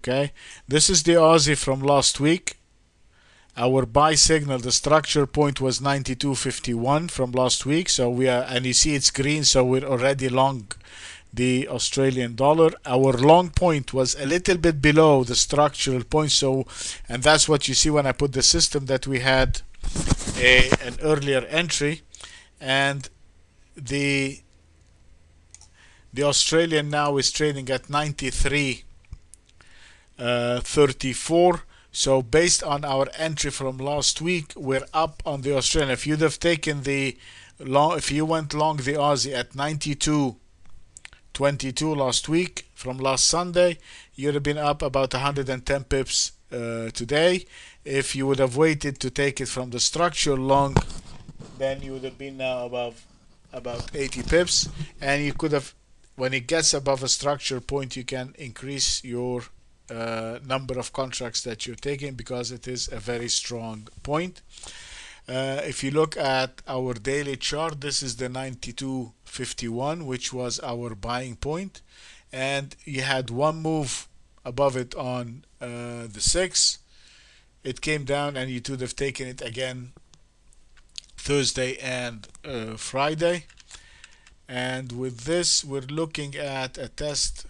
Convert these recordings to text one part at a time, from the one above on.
Okay, this is the Aussie from last week. Our buy signal, the structure point was 92.51 from last week. So we are, and you see it's green, so we're already long the Australian dollar. Our long point was a little bit below the structural point, so, and that's what you see when I put the system, that we had an earlier entry, and the Australian now is trading at 93.34. So based on our entry from last week, we're up on the Australian. If you'd have taken the long, if you went long the Aussie at 92.22 last week from last Sunday, you'd have been up about 110 pips today. If you would have waited to take it from the structural long, then you would have been now above about 80 pips, and you could have, when it gets above a structure point, you can increase your number of contracts that you're taking, because it is a very strong point. If you look at our daily chart, this is the 92.51, which was our buying point, and you had one move above it on the 6th. It came down, and you could have taken it again Thursday and Friday. And with this, we're looking at a test.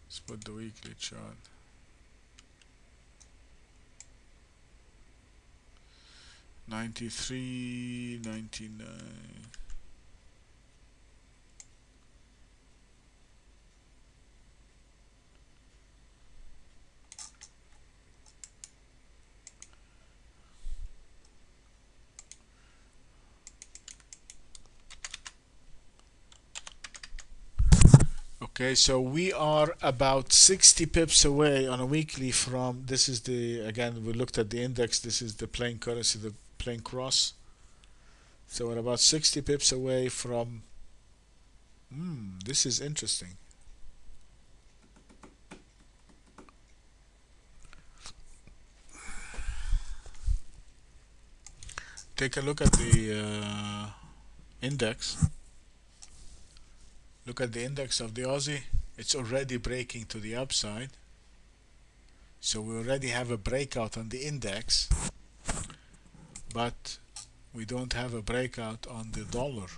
Let's put the weekly chart. 93.99. Okay, so we are about 60 pips away on a weekly from, this is the, again, we looked at the index, this is the plain currency, the plain cross. So we're about 60 pips away from, this is interesting. Take a look at the index. Look at the index of the Aussie. It's already breaking to the upside. So we already have a breakout on the index, but we don't have a breakout on the dollar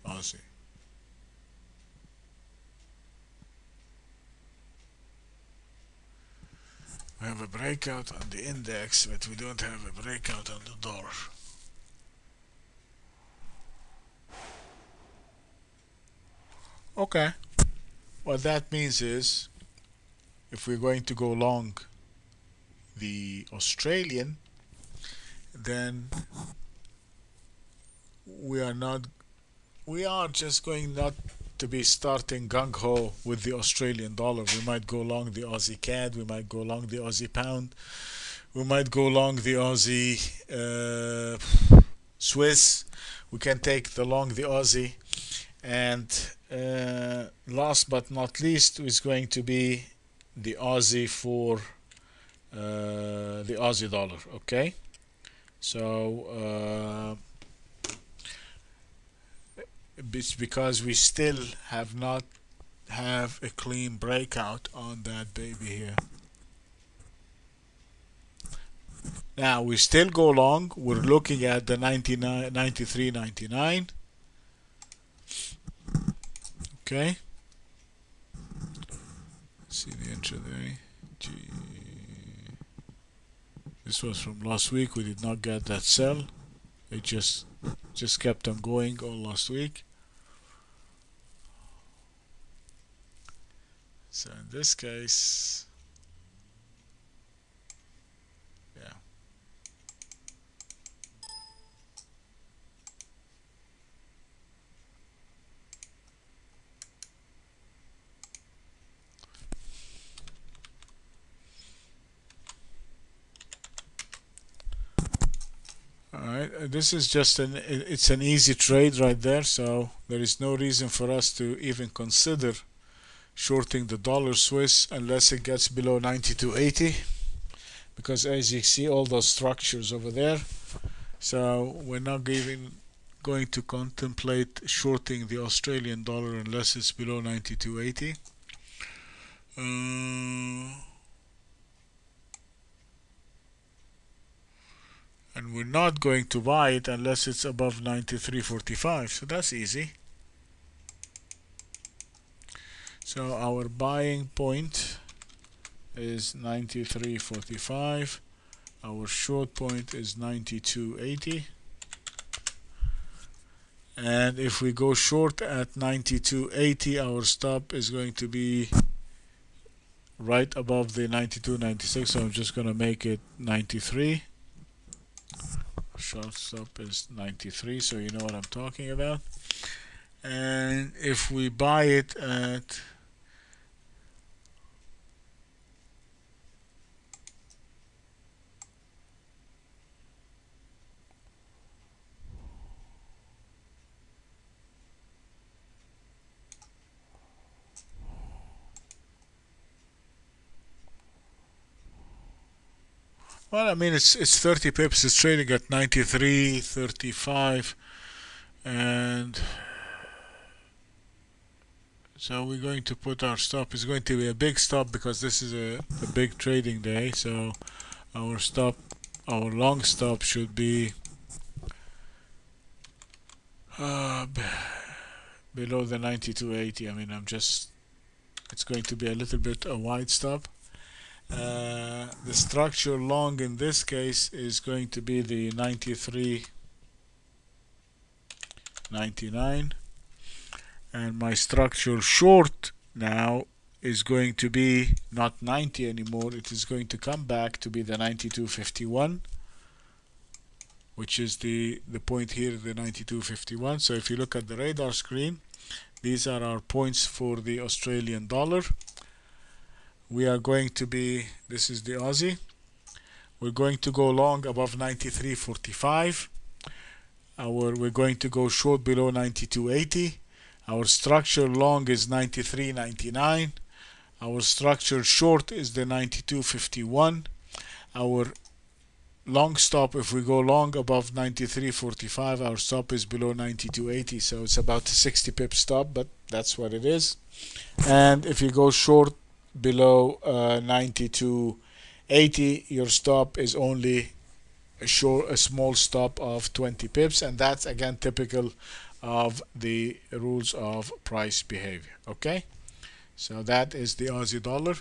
Aussie. We have a breakout on the index, but we don't have a breakout on the dollar. Okay. What that means is, if we're going to go long the Australian, then we are just going not to be starting gung-ho with the Australian dollar. We might go long the Aussie CAD, we might go long the Aussie pound, we might go long the Aussie Swiss, we can take the long the Aussie, and last but not least is going to be the Aussie for the Aussie dollar. Okay, so it's because we still have not have a clean breakout on that baby here. Now we still go long. We're looking at the 93.99. Okay. See the intraday. This was from last week. We did not get that sell. It just kept on going all last week. So in this case, yeah. Alright, this is just it's an easy trade right there, so there is no reason for us to even consider shorting the dollar Swiss unless it gets below 92.80, because as you see all those structures over there, so we're not even going to contemplate shorting the Australian dollar unless it's below 92.80. And we're not going to buy it unless it's above 93.45, so that's easy. So our buying point is 93.45, our short point is 92.80, and if we go short at 92.80, our stop is going to be right above the 92.96, so I'm just going to make it 93. Short stop is 93, so you know what I'm talking about. And if we buy it at well, I mean, it's 30 pips. It's trading at 93.35, and so we're going to put our stop. It's going to be a big stop because this is a big trading day. So our stop, our long stop should be below the 92.80. I mean, it's going to be a little bit a wide stop. The structure long in this case is going to be the 93.99, and my structure short now is going to be not 90 anymore. It is going to come back to be the 92.51, which is the point here, the 92.51. So if you look at the radar screen, these are our points for the Australian dollar. We are going to be, this is the Aussie, we're going to go long above 93.45. We're going to go short below 92.80. Our structure long is 93.99. Our structure short is the 92.51. Our long stop, if we go long above 93.45, our stop is below 92.80, so it's about a 60 pip stop, but that's what it is. And if you go short below 92.80, your stop is only a small stop of 20 pips, and that's again typical of the rules of price behavior. Okay, so that is the Aussie dollar.